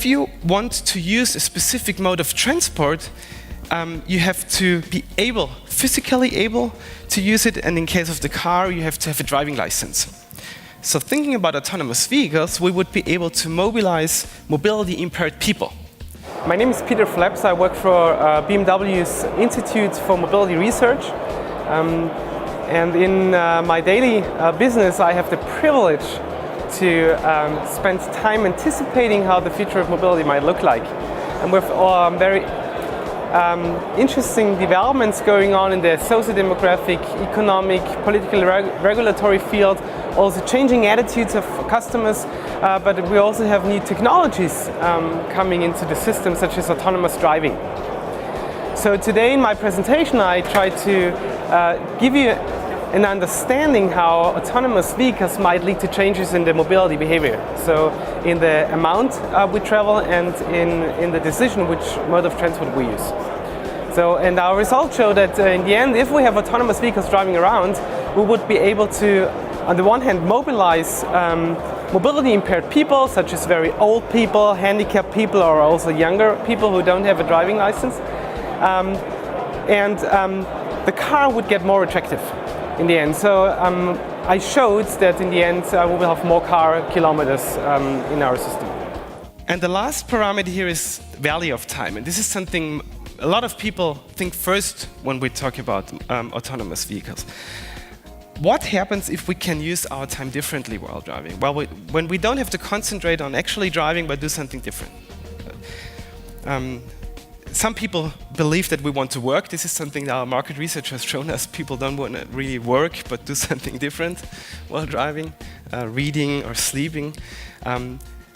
if you want to use a specific mode of transport, you have to be physically able to use it, and in case of the car, you have to have a driving license. So thinking about autonomous vehicles, we would be able to mobilize mobility-impaired people. My name is Peter Phleps. I work for BMW's Institute for Mobility Research. And in my daily business, I have the privilege to spend time anticipating how the future of mobility might look like. And with very interesting developments going on in the socio-demographic, economic, political, regulatory field, also changing attitudes of customers, but we also have new technologies coming into the system, such as autonomous driving. So today in my presentation, I try to give you an understanding how autonomous vehicles might lead to changes in the mobility behavior. So in the amount we travel and in the decision which mode of transport we use. So, and our results show that in the end, if we have autonomous vehicles driving around, we would be able to, on the one hand, mobilize mobility impaired people, such as very old people, handicapped people, or also younger people who don't have a driving license. The car would get more attractive in the end. So I showed that in the end we will have more car kilometers in our system. And the last parameter here is value of time. And this is something a lot of people think first when we talk about autonomous vehicles. What happens if we can use our time differently while driving? Well, when we don't have to concentrate on actually driving, but do something different. Some people believe that we want to work. This is something that our market research has shown us. People don't want to really work, but do something different while driving, reading or sleeping.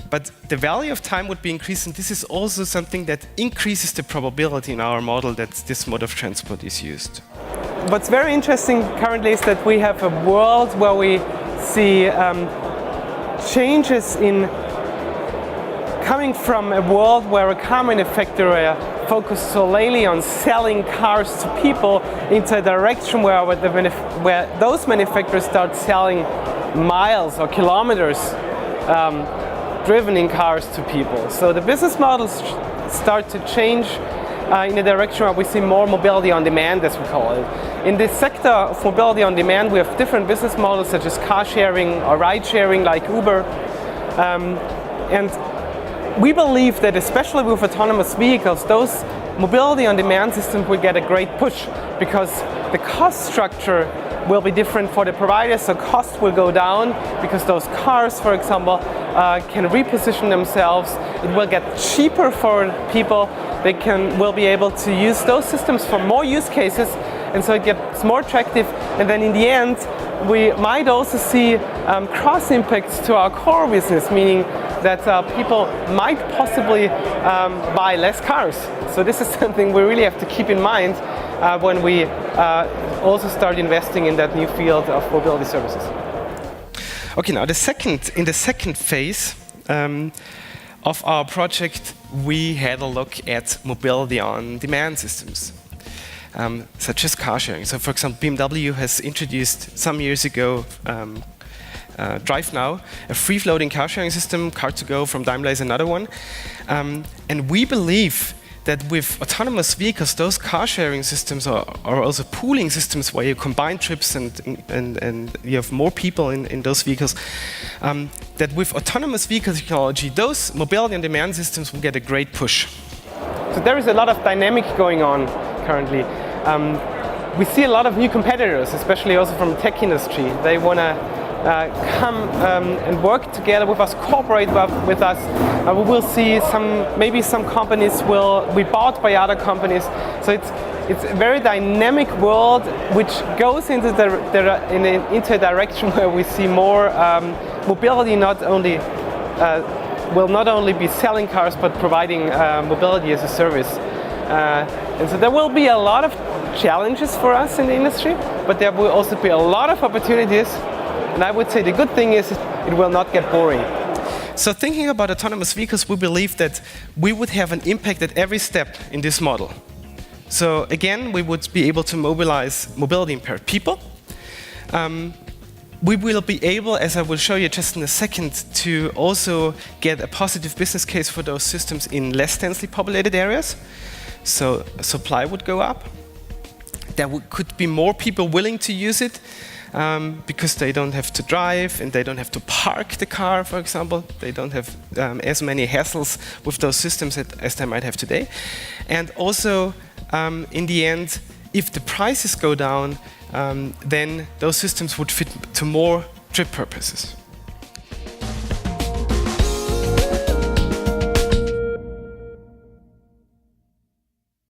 But the value of time would be increased, and this is also something that increases the probability in our model that this mode of transport is used. What's very interesting currently is that we have a world where we see changes in coming from a world where a car manufacturer focused solely on selling cars to people into a direction where those manufacturers start selling miles or kilometers driven in cars to people. So the business models start to change in a direction where we see more mobility on demand, as we call it. In this sector of mobility on demand, we have different business models such as car sharing or ride sharing like Uber. And we believe that especially with autonomous vehicles, those mobility on demand systems will get a great push because the cost structure will be different for the providers, so costs will go down because those cars, for example, can reposition themselves. It will get cheaper for people. They will be able to use those systems for more use cases, and so it gets more attractive. And then in the end, we might also see cross impacts to our core business, meaning that people might possibly buy less cars. So this is something we really have to keep in mind when we also start investing in that new field of mobility services. Okay, now in the second phase of our project, we had a look at mobility on demand systems, such as car sharing. So for example, BMW has introduced some years ago Drive Now, a free-floating car sharing system. Car2Go from Daimler is another one. And we believe that with autonomous vehicles, those car sharing systems are also pooling systems where you combine trips and you have more people in those vehicles, that with autonomous vehicle technology, those mobility on demand systems will get a great push. So there is a lot of dynamic going on currently. We see a lot of new competitors, especially also from the tech industry. They want to come and work together with us, cooperate with us. We will see maybe some companies will be bought by other companies. So it's a very dynamic world which goes into a direction where we see more mobility. Will not only be selling cars but providing mobility as a service. And so there will be a lot of challenges for us in the industry, but there will also be a lot of opportunities. And I would say the good thing is it will not get boring. So thinking about autonomous vehicles, we believe that we would have an impact at every step in this model. So again, we would be able to mobilize mobility impaired people. we will be able, as I will show you just in a second, to also get a positive business case for those systems in less densely populated areas. So supply would go up. There could be more people willing to use it because they don't have to drive and they don't have to park the car, for example. They don't have as many hassles with those systems as they might have today. And also, in the end, if the prices go down, then those systems would fit to more trip purposes.